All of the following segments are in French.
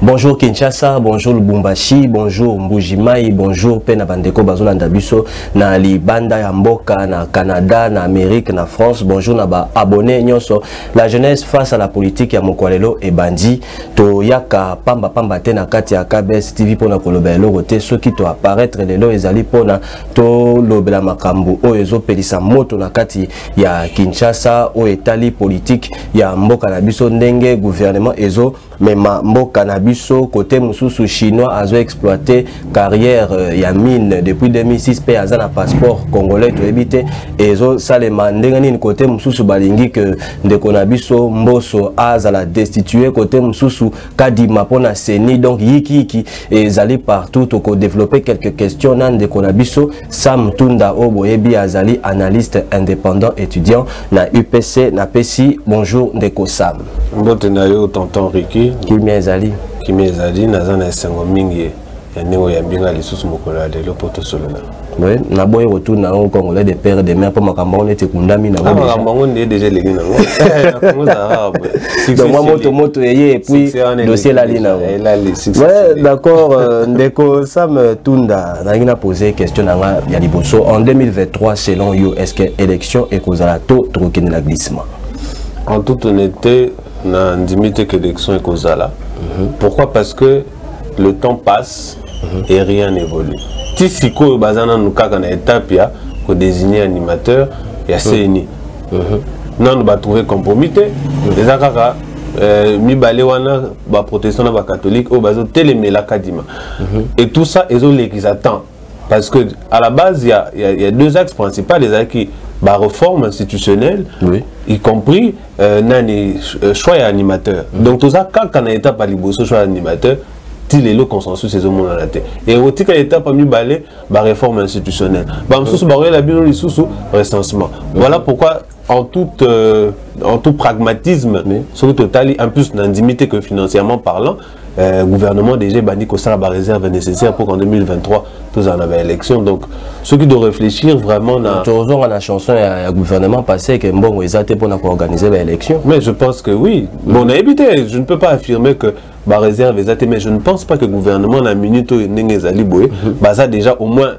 Bonjour Kinshasa, bonjour Lubumbashi, bonjour Mbujimai, bonjour Pena Bandeko Bazolanda Biso, na Libanda ya Mboka, na Canada, na Amérique, na France, bonjour na ba abonné nyonso. La jeunesse face à la politique ya Mokwalelo et Bandi, to yaka pamba pamba te na kati ya KBS TV pona kolobela logote, soki to apparaître lelo ezali pona to lobela makambu o ezo pelisa moto na kati ya Kinshasa o etali politique ya Mboka na biso ndenge gouvernement ezo mema Mboka na biso côté mususu chinois a exploité carrière ya mine depuis 2006 pe azana passeport congolais to ebité ezo salema ndenge nini côté mususu balingi que ndeko na biso Mboso azala destitué côté mususu kadima pona seni donc yiki ezali partout to développer quelques questions nan ndeko na biso Sam Tunda Oboyebi azali analyste indépendant étudiant na UPC na PESI. Bonjour ndeko Sam. Mbote na yo tonton Ricky Kimi ezali nazana esengo mingi ya ndeko ya mbinga lisusu mokolo ya lelo poto solona. Oui, na boy retour na au Congolais de père de mère pour makambo on était kundami na déjà. Makambo on est déjà les na ngo. Donc moi moto et puis dossier la lina. Ouais, d'accord ndeko Sam Tunda na ngina poser question na ya liboso en 2023 selon you est-ce que élection et kozala to trokene la glissement. En toute honnêteté, na ndimite que l'élection est causale. Pourquoi? Parce que le temps passe et rien n'évolue. Si siko bazana nukaka na étape ya ko désigner animateur ya CNI. Non on va trouver compromis. Les akaka mi balé wana ba protestant na ba catholique o bazo telemela kadima. Et tout ça ils attendent parce que à la base il y a deux axes principaux les qui la réforme institutionnelle, y compris nani choix animateur. Donc tout ça quand on a étape à liboso choix animateur, il est le consensus ces hommes là et au tika étape à mi balé la réforme institutionnelle. Bah sous barrer la bio sous recensement. Voilà pourquoi en tout pragmatisme, sur total en plus n'indimité que financièrement parlant, gouvernement déjà bani que ça la réserve nécessaire pour qu'en 2023 tous en avait élection. Donc ceux qui doivent réfléchir vraiment na toujours la chanson à gouvernement passé que bon ils étaient pour organiser l'élection. Mais je pense que oui. Bon on a évité, je ne peux pas affirmer que la réserve est mais je ne pense pas que le gouvernement na minute n'engezali boé ça déjà au moins.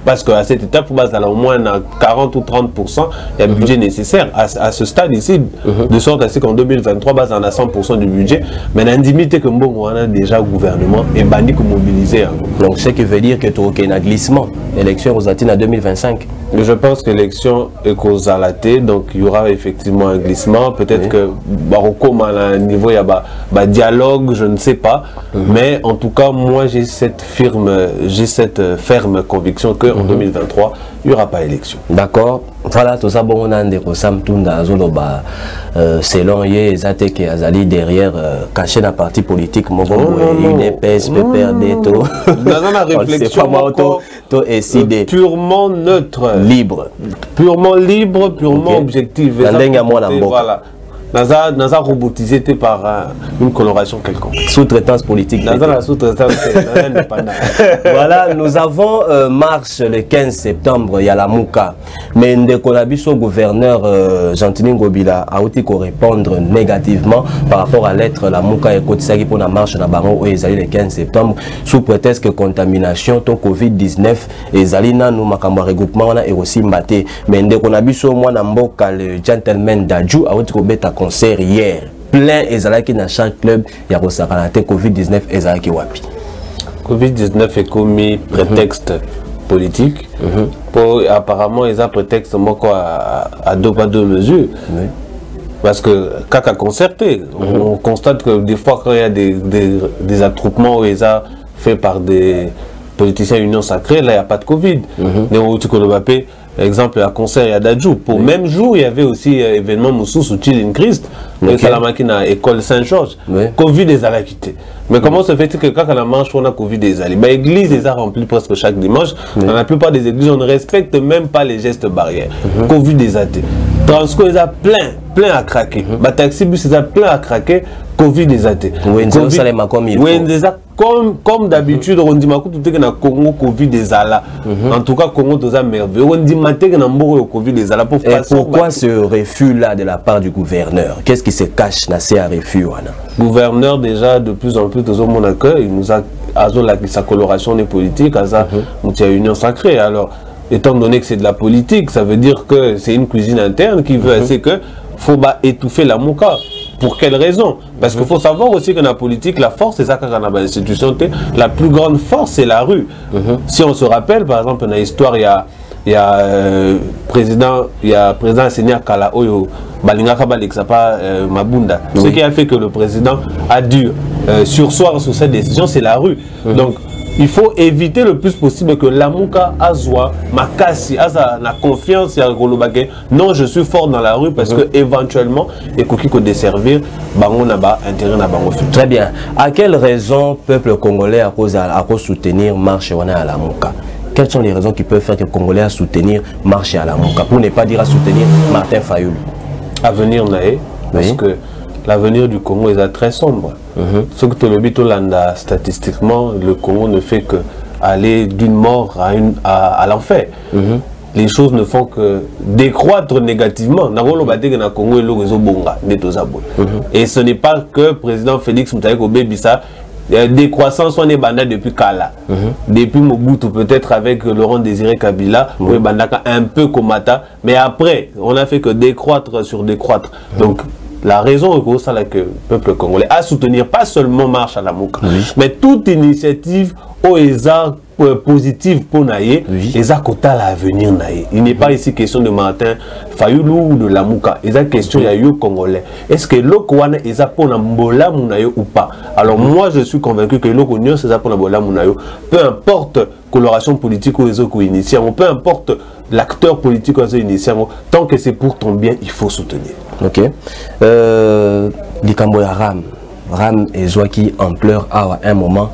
Parce qu'à cette étape, il y a au moins 40 ou 30% il y a un budget nécessaire à ce stade ici, de sorte à ce qu'en 2023, il y a 100% du budget. Mais l'indimité que on a déjà le gouvernement est banni comme mobilisé. Donc ce qui veut dire que tu as un glissement. L'élection aux Atines en 2025. Je pense que l'élection est causée à la tête, donc il y aura effectivement un glissement. Peut-être que Barocom à un niveau, il y a dialogue, je ne sais pas. Mais en tout cas, moi j'ai cette ferme conviction que en 2023, il n'y aura pas d'élection. D'accord. Voilà, tout ça, bon, on a un déco Sam Tunda Zoloba, selon Yé, Zate qui azali derrière, caché la partie politique, une épaisse, PPRD, tout. Dans la réflexion, purement neutre. Libre. Purement libre, purement objectif. Voilà. Naza robotisé par une coloration quelconque. Sous-traitance politique. La sous-traitance Voilà, nous avons marche le 15 septembre, il y a la Mouka. Mais Ndekonabiso, gouverneur Gentini Ngobila, a aussi répondre négativement par rapport à l'être la Mouka et Kotisaki pour la marche na Baron le 15 septembre, sous prétexte que contamination, to Covid-19, et Zalina, nous makamba regroupement, et aussi Mbate. Mais Ndekonabiso, moi, Namboka, le gentleman d'Adjou, a aussi concert hier plein ezalaki dans chaque club ya kosakanate Covid-19 ezalaki wapi. Covid-19 est commis prétexte politique pour apparemment ils ont prétexte à deux mesures. Parce que quand on concerté, on constate que des fois quand il y a des attroupements où ils ont fait par des politiciens union sacrée, là il n'y a pas de Covid. Exemple, à concert à Dadjou. Pour même jour, il y avait aussi événement Moussou sous Chilin Christ, Salamaki à école Saint-Georges. Covid des a quitté. Mais comment se fait-il que quand on a marche, on a Covid des allées? L'église les a remplis presque chaque dimanche. Dans la plupart des églises, on ne respecte même pas les gestes barrières. Covid des athées. Transco, ils ont plein à craquer. Taxi bus, ils ont plein à craquer. Covid des athées. Oui, comme d'habitude, on dit que na Congo Covid des ala. En tout cas, Congo toza merveilleux. On dit que na Mbogo Covid des ala pour faire. Et pourquoi ce refus-là de la part du gouverneur? Qu'est-ce qui se cache dans ces refus? Le gouverneur, déjà, de plus en plus, mon accueil, il nous a sa coloration des politiques, il y a une union sacrée. Alors, étant donné que c'est de la politique, ça veut dire que c'est une cuisine interne qui veut, c'est que faut étouffer la mouka. Pour quelle raison? Parce qu'il faut savoir aussi que dans la politique, la force, c'est ça qu'on a dans l'institution. La plus grande force, c'est la rue. Si on se rappelle, par exemple, dans l'histoire, il y a président Seigneur Kala Oyo, Balingaka Balexapa Mabunda. Ce qui a fait que le président a dû surseoir sur cette décision, c'est la rue. Donc, il faut éviter le plus possible que l'amouka azwa makasi aza na confiance ya golobake. Non, je suis fort dans la rue parce que éventuellement et ko desservir bango na ba intérêt na bango. Très bien. À quelle raison peuple congolais a soutenir marche wana à l'amouka? Quelles sont les raisons qui peuvent faire que les Congolais à soutenir marche à l'amouka, pour ne pas dire à soutenir Martin Fayulu? Avenir naé parce que l'avenir du Congo est très sombre. Ce que tu le Landa, statistiquement, le Congo ne fait que aller d'une mort à l'enfer. Les choses ne font que décroître négativement. Et ce n'est pas que le président Félix Moutaïko Bébissa, décroissance on est bandé depuis Kala. Depuis Mobutu, peut-être avec Laurent Désiré Kabila, on est bandé un peu comata, mais après, on a fait que décroître sur décroître. Donc, la raison est que le peuple congolais a soutenir pas seulement Marche à la Mouka, mais toute initiative positive pour Naye, et à l'avenir Naye. Il n'est pas ici question de Martin Fayulu ou de la Mouka, il y a question de Congolais. Est-ce que l'Okwana est pour Nambola Mounayo ou pas? Alors moi je suis convaincu que l'Okonion c'est pour Nambola Mounayo. Peu importe coloration politique ou les autres initiants, peu importe l'acteur politique ou les initiants, tant que c'est pour ton bien, il faut soutenir. Ok. Likamboya Ram et Zouaki ampleur à un moment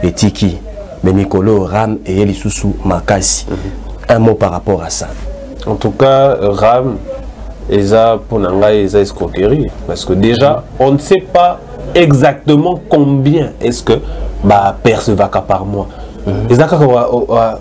et Tiki. Mais Nicolo Ram et Elisusu Makasi. Un mot par rapport à ça. En tout cas, Ram et ça pour Nanga et ça escroquerie. Parce que déjà, on ne sait pas exactement combien est-ce que percevra par mois. Et ça,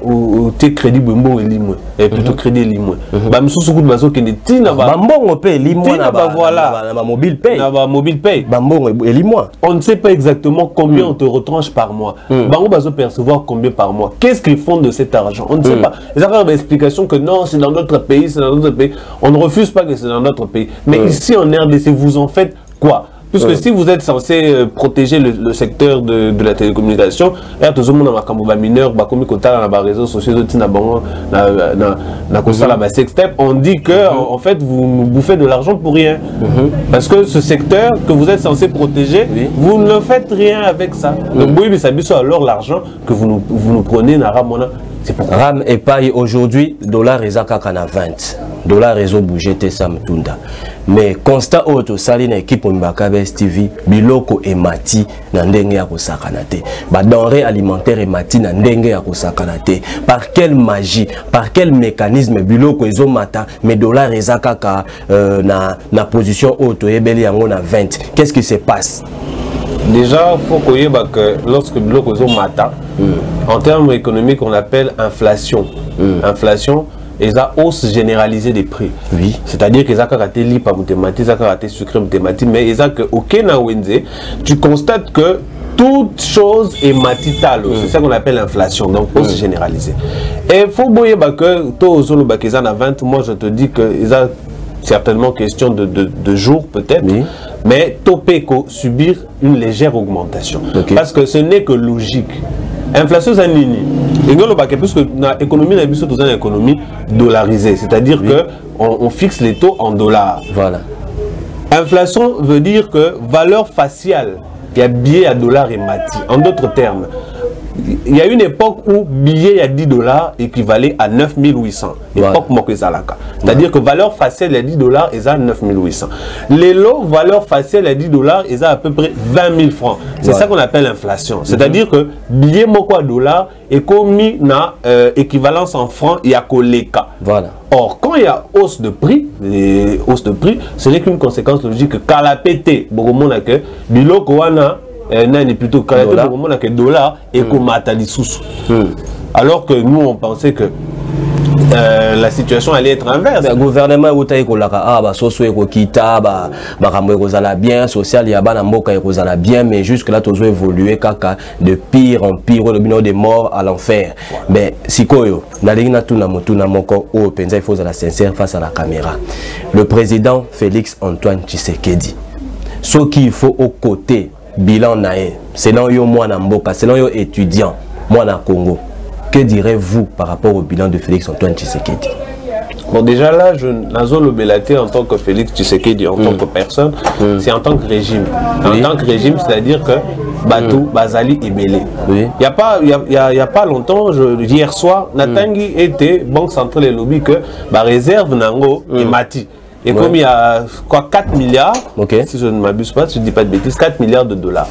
ou t'es crédit Bumbo et Limoué, et plutôt crédit Limoué. Bamsous coup de bazo qui n'est tina Bambon paye Limoué voilà na mobile paye. Na mobile paye. Bambon et Limoué. On ne sait pas exactement combien on te retranche par mois. Bango bazo percevoir combien par mois. Qu'est-ce qu'ils font de cet argent? On ne sait pas. Et ça une explication que non, c'est dans d'autres pays, c'est dans d'autres pays. On ne refuse pas que c'est dans notre pays. Mais ici en RDC, vous en faites quoi? Puisque si vous êtes censé protéger le secteur de la télécommunication, il y a toujours monde dans mineur, comme dans les réseaux sociaux, on dit que en fait vous bouffez de l'argent pour rien. Parce que ce secteur que vous êtes censé protéger, vous ne faites rien avec ça. Donc oui, ça dit alors l'argent que vous nous prenez dans Ramona. Ram et paille aujourd'hui, dollar et zakakana 20. Dollar et bougé Tessam Tunda. Mais constat auto sali na équipe Mbakabe TV, biloko et mati na ndenge ya kosakanate. Ba denrée alimentaire et mati na ndenge ya kosakanate. Par quelle magie, par quel mécanisme biloko ezo mata, mais dollar et zakaka na position auto ebeli yango na 20. Qu'est-ce qui se passe? Déjà, il faut que lorsque biloko ezo mata, en termes économiques, on appelle inflation. Inflation, et la hausse généralisée des prix. Oui. C'est-à-dire que ça a raté l'IPA mathématique, ça a raté sucre mathématique, mais ça que au Kenya Wenze, tu constates que toute chose est matitale. C'est ça qu'on appelle l'inflation, donc hausse généralisée. Et il faut que tout aux 20, moi je te dis que ça certainement question de jours peut-être, mais Topeko subir une légère augmentation. Parce que ce n'est que logique. Inflation c'est nini. Puisque l'économie est une économie dollarisée, c'est-à-dire que on fixe les taux en dollars. Voilà. Inflation veut dire que valeur faciale, il y a billet à dollars et mati. En d'autres termes, il y a une époque où billet à 10 dollars équivalait à 9800. Époque Mokezalaka. C'est-à-dire que valeur faciale à 10 dollars est à 9800. Les lots, valeur faciale à 10 dollars est à peu près 20 000 francs. C'est ça qu'on appelle l'inflation. C'est-à-dire que billet moko à dollars est commis na équivalence en francs et à koleka. Voilà. Or, quand il y a hausse de prix, ce n'est qu'une conséquence logique. Car la pété, beaucoup de monde a que biloko wana nani plutôt Kalaté pour moi que dollar et comme atali sous. Alors que nous on pensait que la situation allait être inverse. Le gouvernement est bien, social, bien, mais jusque là, tout a évolué de pire en pire, de mort à l'enfer. Mais si il faut être sincère face à la caméra. Le président Félix Antoine Tshisekedi, ce qu'il faut au côté bilan nae, selon yo moi na mboka, selon yo étudiant, moi na Congo. Que direz-vous par rapport au bilan de Félix Antoine Tshisekedi? Bon, déjà là, je n'azo le belaté en tant que Félix Tshisekedi, en tant que personne, c'est en tant que régime. En tant que régime, c'est-à-dire que Batou, Bazali est belé. Il n'y a pas longtemps, hier soir, Natangi était Banque Centrale et Lobby que la réserve Nango est mati. Et comme il y a quoi, 4 milliards, si je ne m'abuse pas, si je ne dis pas de bêtises, 4 milliards de dollars.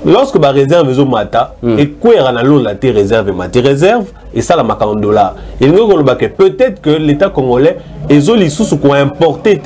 Lorsque la réserve est au mata, et quoi il y a la réserve et ça la marque en dollars. Et peut-être que l'État congolais est les sous qu'on a importé,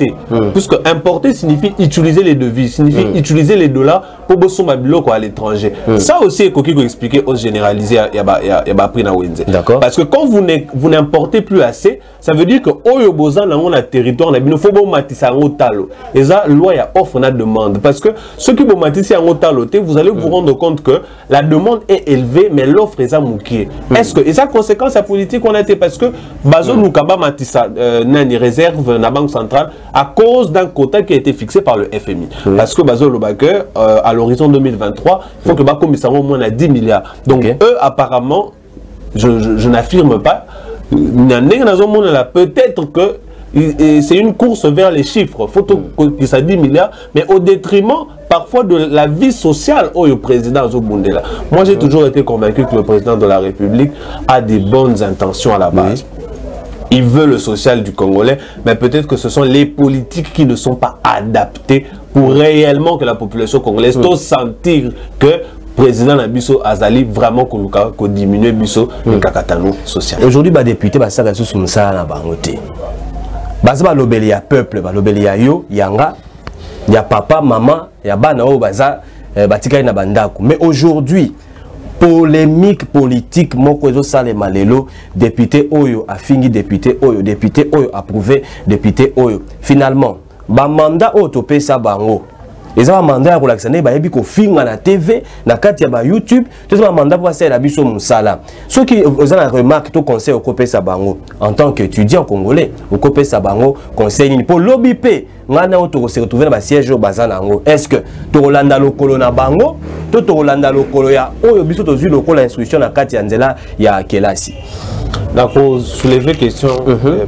puisque importer signifie utiliser les devises, signifie utiliser les dollars pour bosser ma bilo à l'étranger. Ça aussi, il faut expliquer aux généralisés, il y a pris na Wenze. Parce que quand vous n'importez plus assez, ça veut dire que Oyo Bozan dans le territoire, il faut bon matisser en talo. Et ça, loi, il y a offre, on a demande. Parce que ceux qui vont matisser en talo, vous allez vous rendre compte que la demande est élevée, mais l'offre est à moukier. Est-ce que, et ça, conséquence à politique, on a été parce que Bazo Noukaba matissa n'a ni réserve dans la Banque centrale à cause d'un quota qui a été fixé par le FMI. Parce que Bazo Lobake, à l'horizon 2023, il faut que Bako Missaro au moins à 10 milliards. Donc, eux, apparemment, je n'affirme pas, peut-être que c'est une course vers les chiffres. Il faut que ça 10 milliards, mais au détriment parfois de la vie sociale au président Zobundela. Moi, j'ai toujours été convaincu que le président de la République a des bonnes intentions à la base. Il veut le social du Congolais, mais peut-être que ce sont les politiques qui ne sont pas adaptées pour réellement que la population congolaise doit sentir que président Nabiso Azali vraiment qu'on diminue Biso le kakatano social. Aujourd'hui, les députés ça va sous ça na bangoté. Baza lobeli ya peuple, lobeli ya yo, yanga, ya papa, maman, ya bana o baza batika na bandako. Mais aujourd'hui, polémique politique moko ezo sale malelo, député oyo a fini député oyo approuvé député oyo. Finalement, ba mandat o topé sa bango. Et ça va mandat pour l'accès, bah ebi ko finga na TV, na kati ya ba YouTube, tout ça mandat pour ça la biso musala. Ceux qui ont la remarque to conseil au copé sabango en tant qu'étudiant congolais, au copé sabango conseil pour lobby p, ngana auto se retrouver dans ba siège au bazanango. Est-ce que to Rolanda lokolo na bango, to Rolanda lokolo ya oyo biso to zu lokolo instruction na kati ya nzela ya kelasi. Donc, pour soulever question,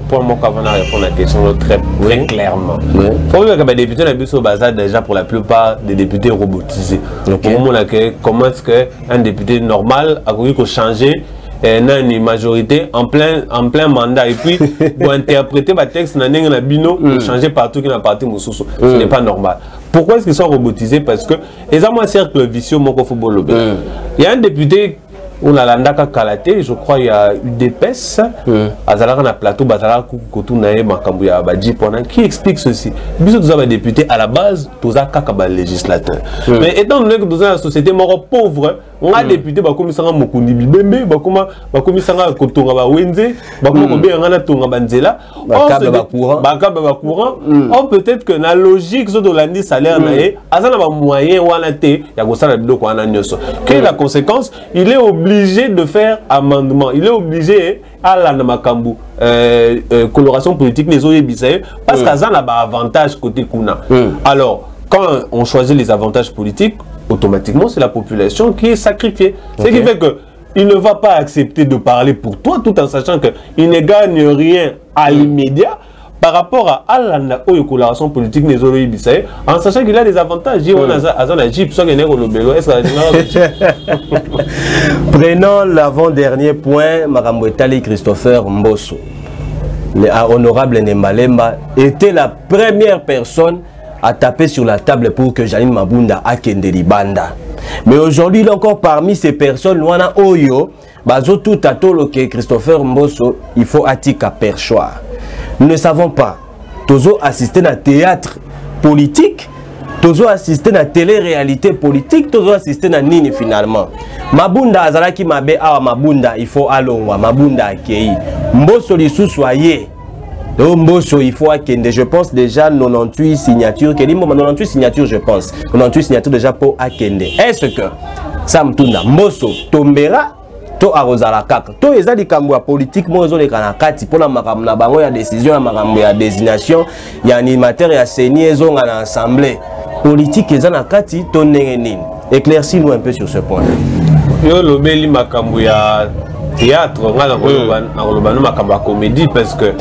pour moi, quand on a répondu à la question très clairement. Il faut que les députés n'ont pas déjà pour la plupart des députés robotisés. Comment est-ce qu'un député normal a voulu changer une majorité en plein mandat et puis pour interpréter le texte, changer partout qui n'a pas parti Moussoussou. Ce n'est pas normal. Pourquoi est-ce qu'ils sont robotisés? Parce que, ils ont un cercle vicieux, il y a un député. On a l'andaka Kalaté, je crois il y a eu des PES, Azalaka na plateau, Bazalaka Koutunae, Makambuya Abadji, qui explique ceci. Bisous tous les députés à la base, tous les kakaba législateurs. Mais étant donné que nous sommes une société pauvre, on a des députés qui sont Mokundi Bibembe, qui sont Kotonga Wenze, qui sont Banzela, or peut-être que la logique de l'année salaire, Azana moyen ou il y a quelle est la conséquence? Il est obligé de faire amendement. Il est obligé à la Namakambu coloration politique les OEBISAE parce qu'Azan a un avantage côté Kuna. Alors, quand on choisit les avantages politiques, automatiquement c'est la population qui est sacrifiée. Ce qui fait que il ne va pas accepter de parler pour toi tout en sachant qu'il ne gagne rien à l'immédiat par rapport à la coloration politique des OEBISAE en sachant qu'il a des avantages. Prenons l'avant-dernier point, Marambouetali Christopher Mbosso. L'honorable Nembalemba était la première personne à taper sur la table pour que Janine Mabunda akende libanda. Mais aujourd'hui, il est encore parmi ces personnes, Luana Oyo, Bazo tout à tout que Christopher Mbosso, il faut attika perchoir. Nous ne savons pas. Tozo assister à un théâtre politique. tozo assister na télé-réalité politique, tozo assister na nini finalement. Mabunda azalaki mabe awa Mabunda il faut alongwa, Mabunda akei. Mboso lisusu aye. Donc Mboso il faut akende, je pense déjà 98 signatures, 98 signatures je pense. 98 signatures déjà pour akende. Est-ce que Samtunda Mboso tombera to arozala kaka to ezali kambo ya politique mo ezo leka na kati pona makambo na bango ya décision ya makambo ya désignation ya animateur ya seni ezonga na assemblée politique eza na kati to ndenge nini. Éclaircis-nous un peu sur ce point. Yo lobeli makambo ya théâtre ngala koloba no makambo ya comédie parce que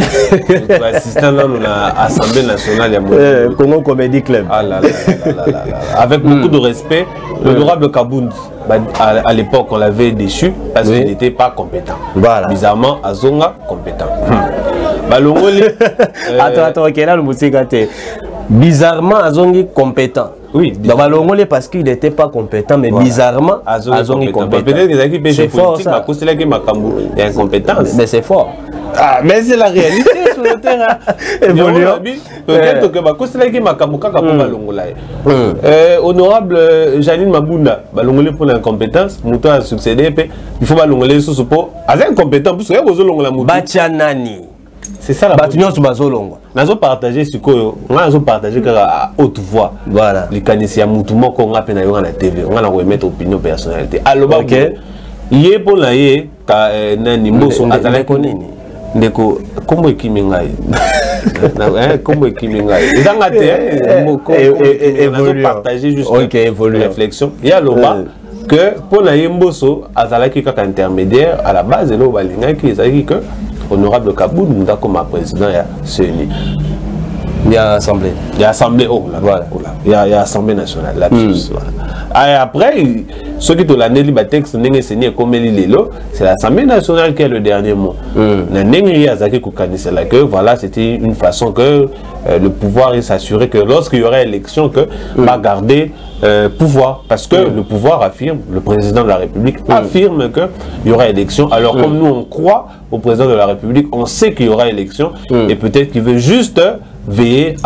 assistant dans la Assemblée nationale ya Congo Comedy Club. Ah là là là là là. Avec beaucoup de respect, l'honorable Kabound, à l'époque on l'avait déchu parce qu'il n'était pas compétent. Voilà. Bizarrement Azonga compétent. Balongoli. Attends, ok là le musique bizarrement Azongi compétent. Oui, donc Balongolé parce qu'il n'était pas compétent, mais voilà. Bizarrement Azongi compétent. Peut-être qu'il y a c'est fort ça. Il y a incompétence. Mais c'est fort. Ah, mais c'est la réalité sur le terrain. Évoluant. Peut-être que Bakostelaki Makambo Kaka pour Balongolai. Honorable Janine Mabunda, Balongolé pour l'incompétence, Mouton a succédé, il faut Balongolé sous ce pot. À incompétent, parce qu'il y a besoin de la Mouton. Bachanani. C'est ça la Batunion sur Bazolongo. Nous avons partagé ce qu'on a partagé à haute voix. Voilà. Les canisiens Moutoumon qu'on a peine à la TV, on a remettre opinion personnalité. Alors, ok. Hier pour la hier, Nani Mosso a talé konini. Ndeko, comment est Kimingai? Comment est Kimingai? Ils ont partagé juste une réflexion. Il y a l'oba que pour la Yemboso, a talé qui est intermédiaire à la base de l'obalinga qui est que honorable Kaboud, nous avons comme président il y a assemblée. Il y a assemblée, oh là, voilà. Il y a assemblée nationale là. Et après, ceux qui ont l'année libre texte, c'est l'assemblée nationale qui a le dernier mot. Voilà, c'était une façon que le pouvoir s'assurer que lorsqu'il y aurait élection, que va garder pouvoir, parce que le pouvoir affirme, le président de la République affirme qu'il y aura élection. Alors comme nous on croit au président de la République, on sait qu'il y aura élection et peut-être qu'il veut juste veiller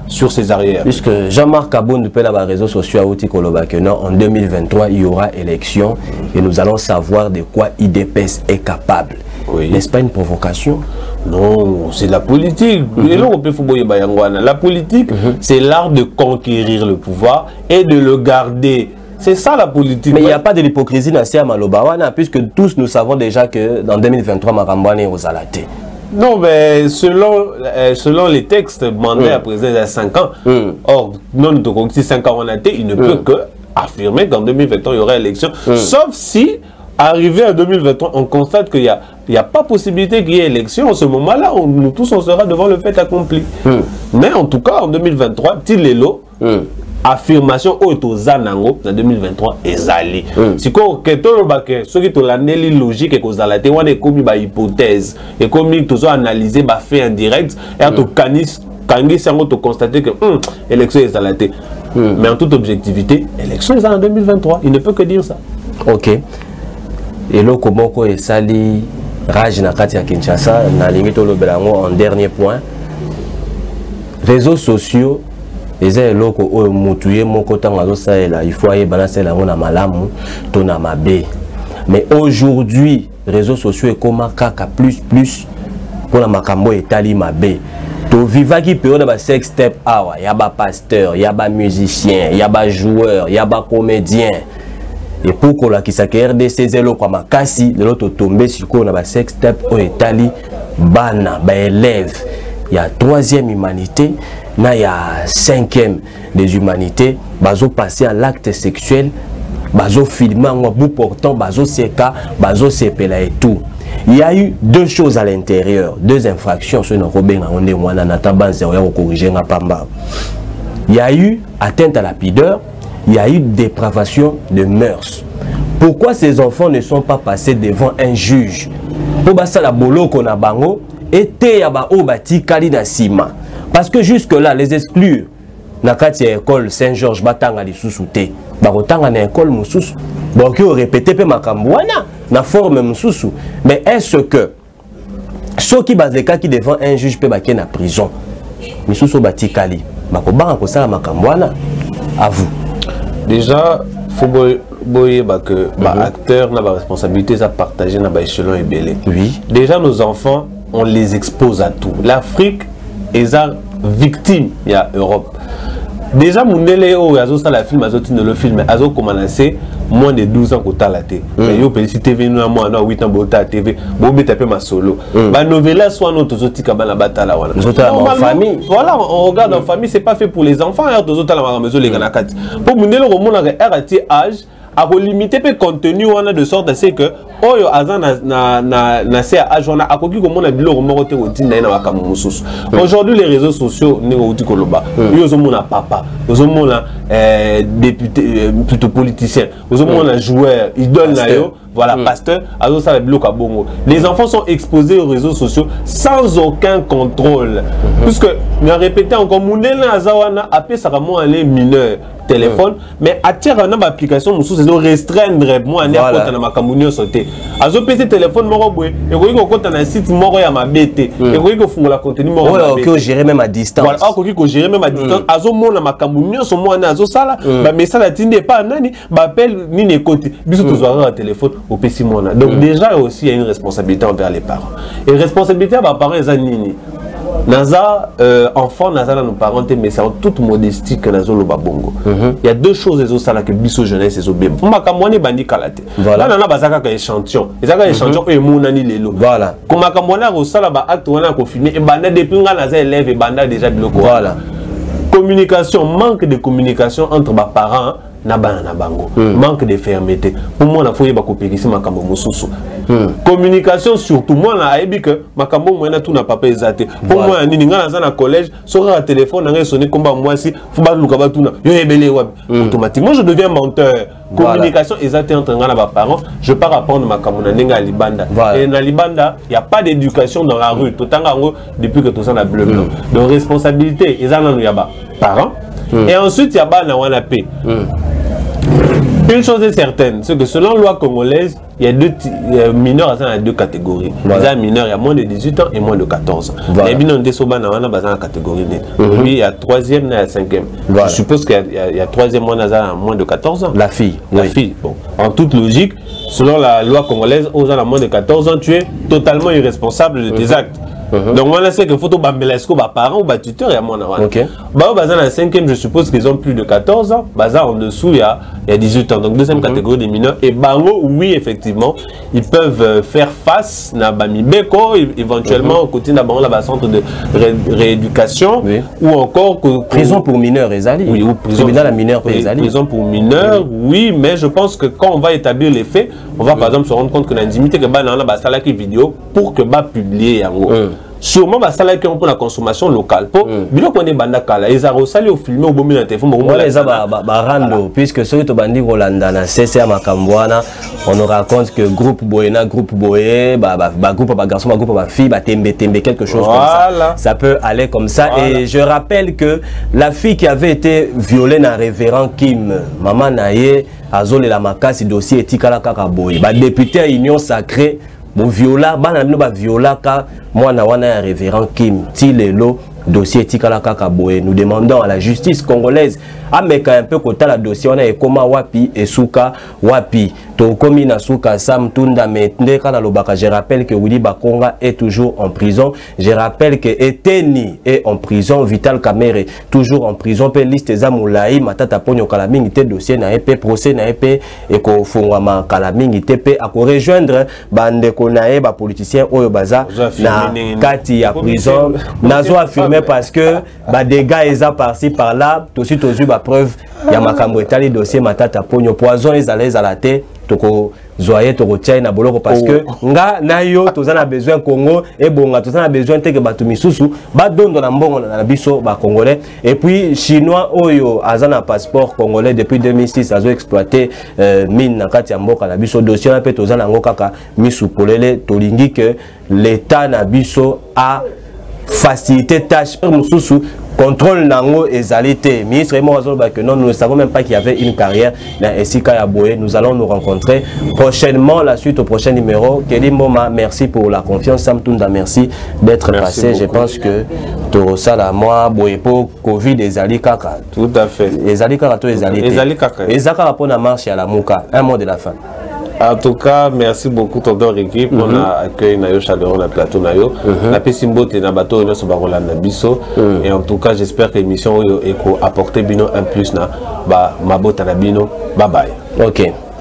sur ses arrières. Puisque Jean-Marc Kabound peut avoir réseaux sociaux à Outi Kolobakena, en 2023 il y aura élection et nous allons savoir de quoi IDPS est capable. N'est-ce pas une provocation? Non, c'est la politique. La politique, c'est l'art de conquérir le pouvoir et de le garder. C'est ça la politique. Mais il n'y a pas de l'hypocrisie dans Sia Malobawana, puisque tous nous savons déjà que dans 2023, Marambouane est aux alatés. Non, mais selon les textes demandés à président il y a 5 ans, or, non, si 5 ans on a été, il ne peut que affirmer qu'en 2023 il y aura élection, sauf si, arrivé en 2023, on constate qu'il n'y a pas possibilité qu'il y ait élection. En ce moment-là, nous tous on sera devant le fait accompli. Mais en tout cas, en 2023, Tilelo, affirmation aux Zanango en 2023 ezali. Si ko ceux qui ont l'année logique et qu'on a été on est commis par hypothèse et comme ils ont analysé ba fait en direct et to canis sango to constater que élection est alaté. Mais en toute objectivité, élection est en 2023. Il ne peut que dire ça. OK. Et là comment ko esali rage na kati ya Kinshasa na lingi to lobelango en dernier point. Réseaux sociaux les loko o mutuye moko tangazo saela il faut aller balancer la na malamu to na mabe. Mais aujourd'hui réseaux sociaux et comme kaka plus pour la makambo etali mabe. To vivaki période ba sex step awa, ya ba pasteur, ya ba musicien, ya ba joueur, ya ba comédien. Et pour que la kisaka RDC zelo kwa makasi de l'autre tomber sur ko na ba sex step o etali bana ba élève. Il y a 3e humanité, il y a 5e des humanités, bazo passer à l'acte sexuel, bazo filmer en bout portant, bazo seka, bazo sepela et tout. Il y a eu 2 choses à l'intérieur, 2 infractions sur nos il y a eu atteinte à la pudeur, il y a eu dépravation de mœurs. Pourquoi ces enfants ne sont pas passés devant un juge? Pour basa la bolo qu'on a bango, et yaba obati kali na sima. Parce que jusque là les exclure na kati école Saint-Georges batanga li susute bakotanga na école mususu donc on répéter pe makambwana na forme mususu. Mais est-ce que ceux qui bazeka qui devant un juge pe baké na prison mususu bati kali bakobanga ko sala makambwana? À vous. Déjà, il faut que acteurs n'ont pas responsabilité à partager dans l'échelon et belé. Oui. Déjà, nos enfants, on les expose à tout. L'Afrique est victime de l'Europe. Déjà, mon élève, la film, le film, moins de 12 ans qu'on t'a la télé. Yo petit TV nous moi 8 ans bota TV. Bon taper ma solo. Ba novela soit notre autres ka bana batala wala. En famille. Voilà, on regarde en famille, c'est pas fait pour les enfants, alors tous autres la maison les gana kati. Pour mon élève au monde âge à limiter le contenu de sorte à ce que oyo azan na se âge on a akoki ko mona bilo moko te otinda na makamu mususu. Aujourd'hui les réseaux sociaux ne oti koloba. Yo zo mona papa, zo mona député plutôt politicien, zo mona joueur, idole na yo. Voilà, pasteur, les enfants sont exposés aux réseaux sociaux sans aucun contrôle. Puisque, nous répétons encore, Mounela Azawana appelle ça vraiment les mineurs téléphone, mais à tirer une application, nous sommes restreindre moi à côté de ma camunio sauté. À ce petit téléphone, moi, et vous voyez un site mort à ma bête, et vous voyez que vous la contenu mort. Que gérer même à distance. Voilà, que gérer même à distance. À ce moment, ma camunio, son moi, à ce sala, mais ça n'a pas nani, appelle ni les côtés. Bisous, tous un téléphone au PC Mona. Donc, déjà, aussi, il y a une responsabilité envers les parents. Et responsabilité à mes parents, c'est nini. Naza, enfant, Naza, nos parents, mais c'est en toute modestie que Nazo le babongo. Il y a deux choses, que biso jeunesse et bébé. Pour ma kamwane bandi kalate. Voilà. Là, on a bazaka ka échantillon. Et ça ka échantillon et mounani lelo. Voilà. Comme ma kamwane a sala ba acte on a confiné et banda depuis nga Naza élève et banda déjà biloko. Voilà. Communication, manque de communication entre mes parents. Manque de fermeté. Pour moi, il faut y avoir communication surtout. Moi, je sais que je tout n'a pas exaté. Pour moi, je suis dans un collège, sur un téléphone, je sonné comme moi, si automatiquement, je deviens menteur. Communication exacte entre mes parents. Je pars apprendre ma camonanenga à Libanda. Et dans Libanda, il n'y a pas d'éducation dans la rue. Tout depuis que tout ça a bleu blanc. Donc, responsabilité, ils en ont parents. Et ensuite, il y a pas na paix. Une chose est certaine, c'est que selon la loi congolaise, il y a deux mineurs dans deux catégories. Les mineurs, il y a moins de 18 ans et moins de 14 ans. Les mineurs dans la catégorie. Il y a troisième et cinquième. Je suppose qu'il y a troisième moins de 14 ans. La fille. La fille. Bon. En toute logique, selon la loi congolaise, aux gens à moins de 14 ans, tu es totalement irresponsable de tes actes. Donc, on sait que photo bambelesco, parents ou tuteur, il y a mon avant. Dans la cinquième, je suppose qu'ils ont plus de 14 ans. En dessous, il y a 18 ans. Donc, deuxième catégorie des mineurs. Et Bango, oui, effectivement, ils peuvent faire face à Bamibeko, éventuellement, au côté d'un centre de rééducation, ou encore. Prison pour mineurs, Ezali. Oui, ou prison pour mineurs, oui, mais je pense que quand on va établir les faits, on va par exemple se rendre compte que l'intimité que la vidéo pour que publier. Sûrement, ça là pour la consommation locale. Pour bilo qu'on est bandakala, ils ont salé au film au bomi dans téléphone. Voilà, ils ont puisque ceux qui bandi Rolanda na CCA Makambwana, on nous raconte que groupe Boyena, groupe Boye, groupe garçon, groupe fille, tembe quelque chose comme ça. Ça peut aller comme ça. Et je rappelle que la fille qui avait été violée dans révérend Kim, maman Naye, Azole la makasi dossier etikala kaka boy. Député à Union Sacrée. Bon viola, viola ka moi na wana révérend Kim ti lelo dossier tikala kaka boye. Nous demandons à la justice congolaise à meka un peu kota la dossier on a koma wapi esuka wapi to komi na suka Sam Tunda metne kana lobaka. Je rappelle que Willy Bakonga est toujours en prison. Je rappelle que Eteni est en prison. Vital Kamerhe toujours en prison. Pe liste za moulaï matata ponyo kalamingi te dossier na ep procès na ep et ko fongwama kalamingi te pe ako rejoindre bande konae ba politicien oyo baza na kati ya prison nazo affirmer parce que ba dégâts eza par-ci par là tout suite aux ba preuve ya makambo etali dossier matata ponyo poison ezalez à la tête toko zoyer toko tchai na boloko parce que nga na yo tozana besoin Congo et bonga tozana besoin te que batu misusu ba dondo na mbongo na biso ba congolais et puis chinois oyo azana passeport congolais depuis 2006 azo exploiter mine na kati ya mboka na biso dossier na pe tozana ngo kaka misu polele tolingi que l'état na biso a faciliter tâche mususu contrôle nango ezalité ministre que non, nous ne savons même pas qu'il y avait une carrière dans Esika Yaboye. Nous allons nous rencontrer prochainement, la suite au prochain numéro. Kelly Moma, merci pour la confiance. Sam Tunda, merci d'être passé. Beaucoup. Je pense que Torosa la moi Boyepo Covid ezali kaka. Tout à fait. Ezali kaka to ezalité. Ezali kaka. Ezaka pour la marche à la Mouka. Un mot de la fin. En tout cas, merci beaucoup tonton Ricky pour l'accueil na yo chaleureux na plateau na yo. La pesimbo te na bateau no so barola na biso et en tout cas, j'espère que l'émission eko apporter bino un plus na ba mabota na bino. Bye bye. OK.